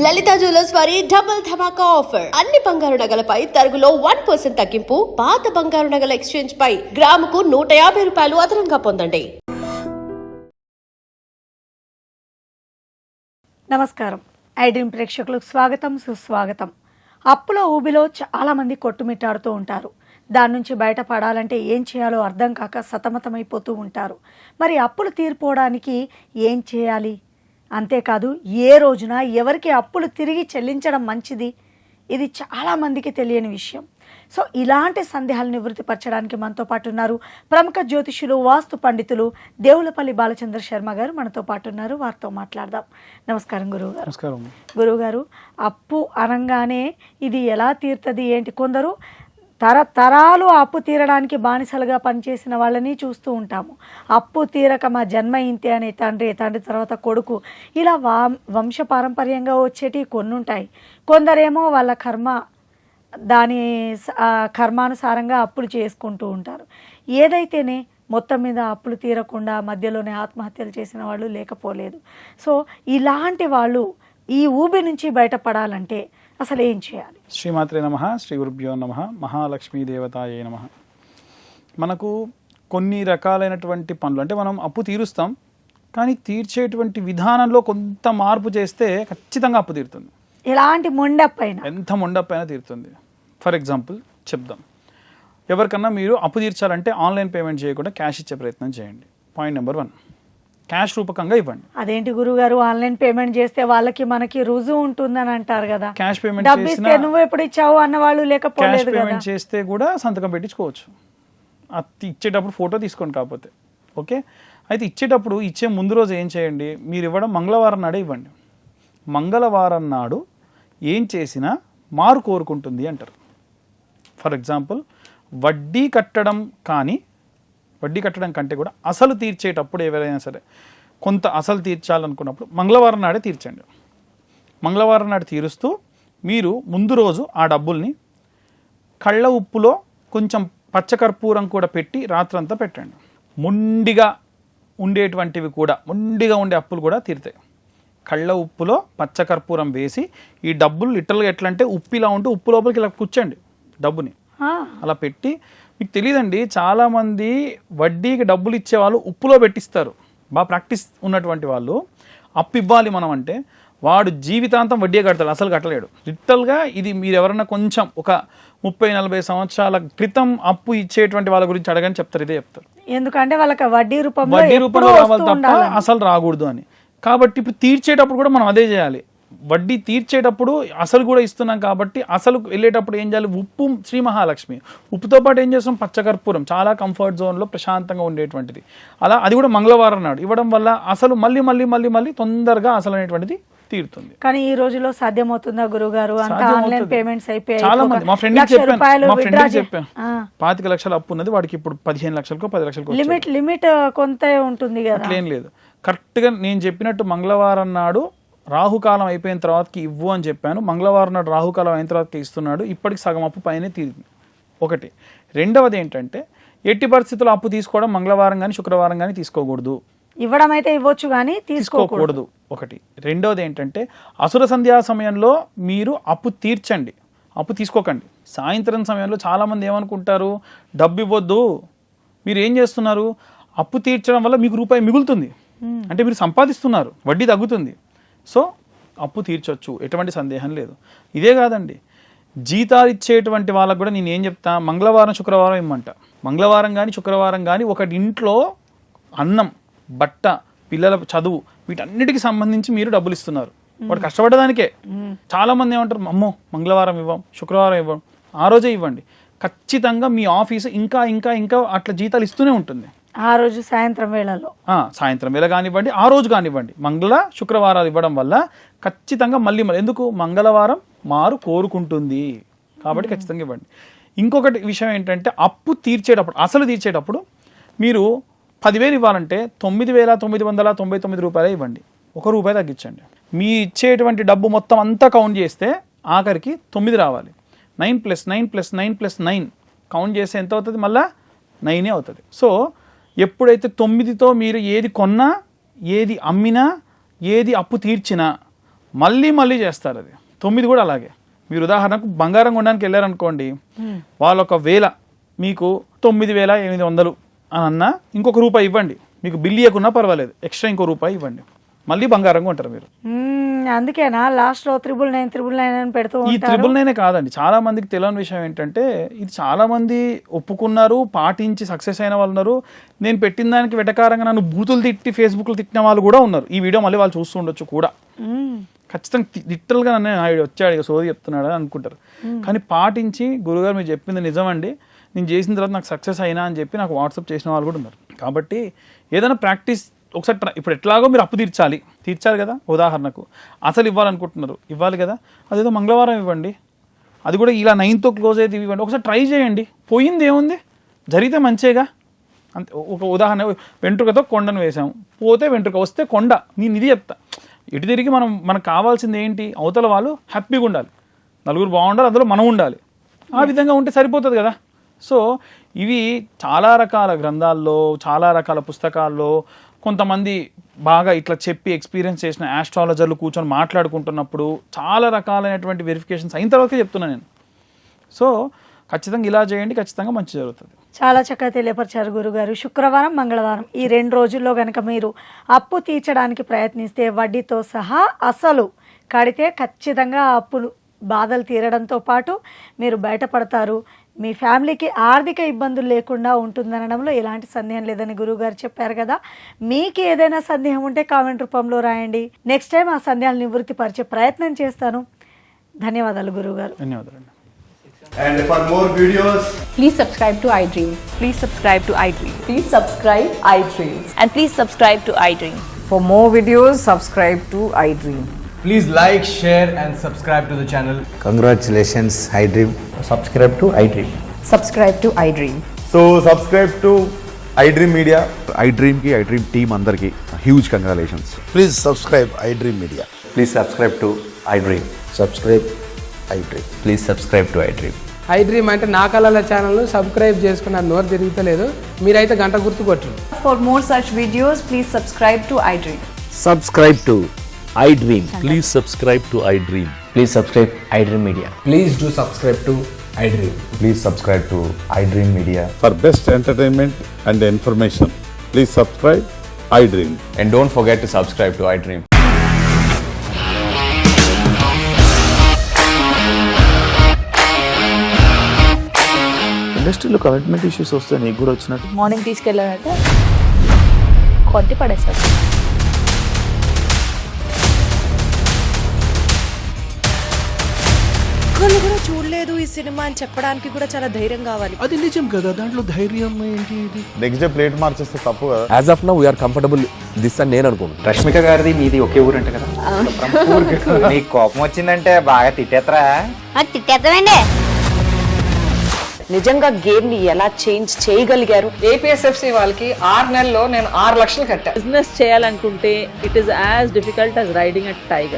లలిత jewellers వారి double ధమాకా offer. అన్ని బంగారు నగలపై తరుగులో 1% తగ్గింపు. పాత బంగారు నగల ఎక్స్చేంజ్ పై గ్రాముకు 150 రూపాయలు అదనంగా పొందండి. నమస్కారం. ఐడ్రీమ్ ప్రేక్షకులకు స్వాగతం, సుస్వాగతం. అప్పుల ఊబిలో చాలామంది కొట్టుమిట్టాడుతూ ఉంటారు. దాని నుంచి బయటపడాలంటే ఏం చేయాలో అర్థం కాక సతమతమైపోతూ ఉంటారు. మరి అప్పులు తీరిపోవడానికి ఏం చేయాలి? అంతేకాదు, ఏ రోజున ఎవరికి అప్పులు తిరిగి చెల్లించడం మంచిది, ఇది చాలామందికి తెలియని విషయం. సో ఇలాంటి సందేహాలు నివృత్తిపరచడానికి మనతో పాటు ఉన్నారు ప్రముఖ జ్యోతిషులు, వాస్తు పండితులు దేవులపల్లి బాలచంద్ర శర్మ గారు మనతో పాటు ఉన్నారు. వారితో మాట్లాడదాం. నమస్కారం గురువుగారు. నమస్కారం. గురువుగారు, అప్పు అనగానే ఇది ఎలా తీరుతుంది ఏంటి? కొందరు తరతరాలు అప్పు తీరడానికి బానిసలుగా పనిచేసిన వాళ్ళని చూస్తూ ఉంటాము. అప్పు తీరక మా జన్మ ఇంతే అనే తండ్రి తర్వాత కొడుకు, ఇలా వంశపారంపర్యంగా వచ్చేటివి కొన్ని ఉంటాయి. కొందరేమో వాళ్ళ దాని కర్మానుసారంగా అప్పులు చేసుకుంటూ ఉంటారు. ఏదైతేనే మొత్తం మీద అప్పులు తీరకుండా మధ్యలోనే ఆత్మహత్యలు చేసిన వాళ్ళు లేకపోలేదు. సో ఇలాంటి వాళ్ళు ఈ ఊబి నుంచి బయటపడాలంటే అసలు ఏం చేయాలి? శ్రీమాత్రే నమః, శ్రీ గురుభ్యో నమః, మహాలక్ష్మీ దేవతాయే నమః. మనకు కొన్ని రకాలైనటువంటి పనులు, అంటే మనం అప్పు తీరుస్తాం, కానీ తీర్చేటువంటి విధానంలో కొంత మార్పు చేస్తే ఖచ్చితంగా అప్పు తీరుతుంది. ఎలాంటి మొండప్పైనా, ఎంత మొండప్పైనా తీరుతుంది. ఫర్ ఎగ్జాంపుల్ చెప్దాం. ఎవరికన్నా మీరు అప్పు తీర్చాలంటే ఆన్లైన్ పేమెంట్ చేయకుండా క్యాష్ ఇచ్చే ప్రయత్నం చేయండి. పాయింట్ నెంబర్ 1, క్యాష్ రూపకంగా ఇవ్వండి. అదేంటి గురుగారు, ఆన్లైన్ పేమెంట్ చేస్తే వాళ్ళకి మనకి రుజువు ఉంటుందని అంటారు కదా. క్యాష్ పేమెంట్ చేస్తే నువ్వు ఎప్పుడు ఇచ్చావు అన్న వాళ్ళు లేకపోలేదు. క్యాష్ పేమెంట్ చేస్తే కూడా సంతకం పెట్టించుకోవచ్చు. అది ఇచ్చేటప్పుడు ఫోటో తీసుకోండి కాకపోతే. ఓకే, అయితే ఇచ్చేటప్పుడు ఇచ్చే ముందు రోజు ఏం చేయండి, మీరు ఇవ్వడం మంగళవారం నాడే ఇవ్వండి. మంగళవారం నాడు ఏం చేసినా మారు కోరుకుంటుంది అంటారు. ఫర్ ఎగ్జాంపుల్, వడ్డీ కట్టడం కంటే కూడా అసలు తీర్చేటప్పుడు ఎవరైనా సరే కొంత అసలు తీర్చాలనుకున్నప్పుడు మంగళవారం నాడే తీర్చండి. మంగళవారం నాడు తీరుస్తూ మీరు ముందు రోజు ఆ డబ్బుల్ని కళ్ళ ఉప్పులో కొంచెం పచ్చకర్పూరం కూడా పెట్టి రాత్రంతా పెట్టండి. ముండిగా ఉండే అప్పులు కూడా తీరుతాయి. కళ్ళ ఉప్పులో పచ్చకర్పూరం వేసి ఈ డబ్బులు లిటరల్గా ఎట్లా అంటే ఉప్పిలా ఉంటూ ఉప్పు లోపలికి ఇలా కూర్చోండి డబ్బుని. అలా పెట్టి, మీకు తెలియదండి, చాలామంది వడ్డీకి డబ్బులు ఇచ్చేవాళ్ళు ఉప్పులో పెట్టిస్తారు. బాగా ప్రాక్టీస్ ఉన్నటువంటి వాళ్ళు అప్పు ఇవ్వాలి మనం అంటే వాడు జీవితాంతం వడ్డీ కడతాడు, అసలు కట్టలేడు. లిటరల్గా ఇది మీరు ఎవరన్నా కొంచెం ఒక 30-40 సంవత్సరాల క్రితం అప్పు ఇచ్చేటువంటి వాళ్ళ గురించి అడగని చెప్తారు, ఇదే చెప్తారు. ఎందుకంటే వాళ్ళకి వడ్డీ రూపంలో రావాలి తప్ప అసలు రాకూడదు అని. కాబట్టి ఇప్పుడు తీర్చేటప్పుడు కూడా మనం అదే చేయాలి. వడ్డీ తీర్చేటప్పుడు అసలు కూడా ఇస్తున్నాం కాబట్టి అసలు వెళ్ళేటప్పుడు ఏం చేయాలి, ఉప్పు, శ్రీ మహాలక్ష్మి, ఉప్పుతో పాటు ఏం చేస్తాం, పచ్చకర్పూరం, చాలా కంఫర్ట్ జోన్లో ప్రశాంతంగా ఉండేటువంటిది. అలా అది కూడా మంగళవారం నాడు ఇవ్వడం వల్ల అసలు మళ్ళీ తొందరగా అసలు అనేటువంటిది తీరుతుంది. కానీ ఈ రోజులో సాధ్యమవుతుందా గురుగారు? ఆన్లైన్ పేమెంట్స్ అయిపోయాయి. చాలా మంది, మా ఫ్రెండ్ చెప్పాను 25 లక్షల అప్పు ఉన్నది, వాడికి ఇప్పుడు 15 లక్షలకో 10 లక్షలకో లిమిట్ కొంత ఉంటుంది కదా. అట్లేం లేదు. కరెక్ట్గా నేను చెప్పినట్టు మంగళవారం నాడు రాహుకాలం అయిపోయిన తర్వాతకి ఇవ్వు అని చెప్పాను. మంగళవారం నాడు రాహుకాలం అయిన తర్వాతకి ఇస్తున్నాడు. ఇప్పటికి సగం అప్పు పైనే తీరింది. ఒకటి. రెండవది ఏంటంటే, ఎట్టి పరిస్థితుల్లో అప్పు తీసుకోవడం మంగళవారం కానీ శుక్రవారం కానీ తీసుకోకూడదు. ఇవ్వడం అయితే ఇవ్వచ్చు కానీ తీసుకోకూడదు. ఒకటి. రెండవది ఏంటంటే, అసుర సంధ్యా సమయంలో మీరు అప్పు తీర్చండి, అప్పు తీసుకోకండి. సాయంత్రం సమయంలో చాలామంది ఏమనుకుంటారు, డబ్బు ఇవ్వద్దు, మీరు ఏం చేస్తున్నారు, అప్పు తీర్చడం వల్ల మీకు రూపాయి మిగులుతుంది, అంటే మీరు సంపాదిస్తున్నారు, వడ్డీ తగ్గుతుంది. సో అప్పు తీర్చొచ్చు, ఎటువంటి సందేహం లేదు. ఇదే కాదండి, జీతాలు ఇచ్చేటువంటి వాళ్ళకు కూడా నేను ఏం చెప్తా, మంగళవారం శుక్రవారం ఇమ్మంట. మంగళవారం కానీ శుక్రవారం కానీ ఒకటి ఇంట్లో అన్నం, బట్ట, పిల్లల చదువు, వీటన్నిటికి సంబంధించి మీరు డబ్బులు ఇస్తున్నారు. వాడు కష్టపడడానికే. చాలా మంది ఏమంటారు, అమ్మో మంగళవారం ఇవ్వం, శుక్రవారం ఇవ్వం, ఆ రోజే ఇవ్వండి. ఖచ్చితంగా మీ ఆఫీసు ఇంకా ఇంకా ఇంకా అట్లా జీతాలు ఇస్తూనే ఉంటుంది. ఆ రోజు సాయంత్రం వేళ కానివ్వండి, ఆ రోజు కానివ్వండి, శుక్రవారాలు ఇవ్వడం వల్ల ఖచ్చితంగా మళ్ళీ ఎందుకు, మంగళవారం మారు కోరుకుంటుంది కాబట్టి ఖచ్చితంగా ఇవ్వండి. ఇంకొకటి విషయం ఏంటంటే, అప్పు తీర్చేటప్పుడు, అసలు తీర్చేటప్పుడు మీరు 10,000 ఇవ్వాలంటే 9,999 రూపాయలే ఇవ్వండి, ₹1 తగ్గించండి. మీ ఇచ్చేటువంటి డబ్బు మొత్తం అంతా కౌంట్ చేస్తే ఆఖరికి 9 రావాలి. 9+9+9+9 కౌంట్ చేస్తే ఎంత అవుతుంది, మళ్ళీ 9 అవుతుంది. సో ఎప్పుడైతే 9తో మీరు ఏది కొన్నా, ఏది అమ్మినా, ఏది అప్పు తీర్చినా మళ్ళీ మళ్ళీ చేస్తారు అది. 9 కూడా అలాగే. మీరు ఉదాహరణకు బంగారం కొనడానికి వెళ్ళారనుకోండి, వాళ్ళు 1,000 మీకు 9,800 అని అన్నా ఇంకొక రూపాయి ఇవ్వండి, మీకు బిల్లు ఇవ్వకున్నా పర్వాలేదు, ఎక్స్ట్రా ఇంకో రూపాయి ఇవ్వండి, మళ్ళీ బంగారం కొంటారు మీరు. అందుకేనా లాస్ట్లో 999 అని పెడుతూ ఈ 999 కాదండి, చాలా మందికి తెలియని విషయం ఏంటంటే ఇది చాలా మంది ఒప్పుకున్నారు, పాటించి సక్సెస్ అయిన వాళ్ళు ఉన్నారు. నేను పెట్టిన దానికి వెటకారంగా నన్ను బూతులు తిట్టి ఫేస్బుక్లో తిట్టిన వాళ్ళు కూడా ఉన్నారు. ఈ వీడియో మళ్ళీ వాళ్ళు చూస్తూ ఉండొచ్చు కూడా. ఖచ్చితంగా లిటరల్గా నన్ను ఆయన వచ్చాడు ఇక సోది చెప్తున్నాడు అని అనుకుంటారు. కానీ పాటించి గురుగారు మీరు చెప్పింది నిజమండి, నేను చేసిన తర్వాత నాకు సక్సెస్ అయినా అని చెప్పి నాకు వాట్సాప్ చేసిన వాళ్ళు కూడా ఉన్నారు. కాబట్టి ఏదైనా ప్రాక్టీస్ ఒకసారి ఇప్పుడు ఎట్లాగో మీరు అప్పు తీర్చాలి కదా, ఉదాహరణకు అసలు ఇవ్వాలనుకుంటున్నారు, ఇవ్వాలి కదా, అదేదో మంగళవారం ఇవ్వండి, అది కూడా ఇలా 9తో క్లోజ్ అయితే ఇవ్వండి, ఒకసారి ట్రై చేయండి, పోయింది ఏముంది, జరిగితే మంచిగా. అంతే. ఒక ఉదాహరణ, వెంట్రుకతో కొండను వేసాము, పోతే వెంట్రుక, వస్తే కొండ. నేను ఇది చెప్తా, ఇటు తిరిగి మనకు కావాల్సింది ఏంటి, అవతల వాళ్ళు హ్యాపీగా ఉండాలి, నలుగురు బాగుండాలి, అందులో మనం ఉండాలి, ఆ విధంగా ఉంటే సరిపోతుంది కదా. సో ఇవి చాలా రకాల గ్రంథాల్లో, చాలా రకాల పుస్తకాల్లో కొంతమంది బాగా ఇట్లా చెప్పి ఎక్స్పీరియన్స్ చేసిన ఆస్ట్రాలజర్లు కూర్చొని మాట్లాడుకుంటున్నప్పుడు చాలా రకాలైనటువంటి వెరిఫికేషన్స్ అయిన తర్వాతకే చెప్తున్నాను నేను. సో ఖచ్చితంగా ఇలా చేయండి, ఖచ్చితంగా మంచి జరుగుతుంది. చాలా చక్కగా తెలియపరిచారు గురుగారు. శుక్రవారం, మంగళవారం ఈ 2 రోజుల్లో కనుక మీరు అప్పు తీర్చడానికి ప్రయత్నిస్తే వడ్డీతో సహా అసలు కడితే ఖచ్చితంగా అప్పులు బాధలు తీరడంతో పాటు మీరు బయటపడతారు. మీ ఫ్యామిలీకి ఆర్థిక ఇబ్బందులు లేకుండా ఉంటుందనడంలో ఎలాంటి సందేహం లేదని గురువుగారు చెప్పారు కదా. మీకు ఏదైనా సందేహం ఉంటే కామెంట్ రూపంలో రాయండి. నెక్స్ట్ టైం ఆ సందేహాలు నివృత్తి పరిచే ప్రయత్నం చేస్తాను. ధన్యవాదాలు గురువుగారు. ధన్యవాదాలు. And for more videos, Please subscribe to iDream. Please subscribe to iDream. Please subscribe iDream. And please subscribe to iDream. For more videos, subscribe to iDream. please like, share and subscribe to the channel. Congratulations, iDream. Subscribe to iDream. Subscribe to iDream. So subscribe to iDream Media. iDream ki iDream team andarki huge congratulations. Please subscribe iDream Media. Please subscribe to iDream. Subscribe iDream. Please subscribe to iDream. iDream అంటే నా కళల ఛానల్ను subscribe చేసుకున్న నోరు తిరుగుతలేదు, మీరైతే గంట గుర్తు కొట్టండి. For more such videos, please subscribe to iDream. Subscribe to iDream. Please subscribe to iDream. Please subscribe iDream Media. Please do subscribe to iDream. Please subscribe to iDream Media. For best entertainment and information, please subscribe iDream. And don't forget to subscribe to iDream. ఇండస్ట్రీలో commitment issues వస్తే నీకు కూడా వచ్చినట్టు morning తీసుకెళ్ళాలంటే కొట్టి పడేస్తారు. ఒక్కళ్ళు కూడా చూడలేదు ఈ సినిమా అని చెప్పడానికి కూడా చాలా ధైర్యం కావాలి. అది నిజం కదా, దాంట్లో ధైర్యం ఏంటి? ఇది నెక్స్ట్ డే ప్లేట్ మార్చేస్తే తప్పు కదా. As of now we are comfortable this అని నేను అనుకుంటున్నాను. రష్మిక గారిది మీది ఒకే ఊరంట కదా. నీకు కోపం వచ్చిందంటే బాగా తిట్టేత్తరా? తిట్టేద్దామండి. నిజంగా గేమ్ ని ఎలా చేంజ్ చేయగలిగారు? ఏపీఎస్ఎఫ్సి వాళ్ళకి 6 నెలల్లో నేను 6 లక్షలు కట్టా. బిజినెస్ చేయాలనుకుంటే it is as difficult as riding a tiger.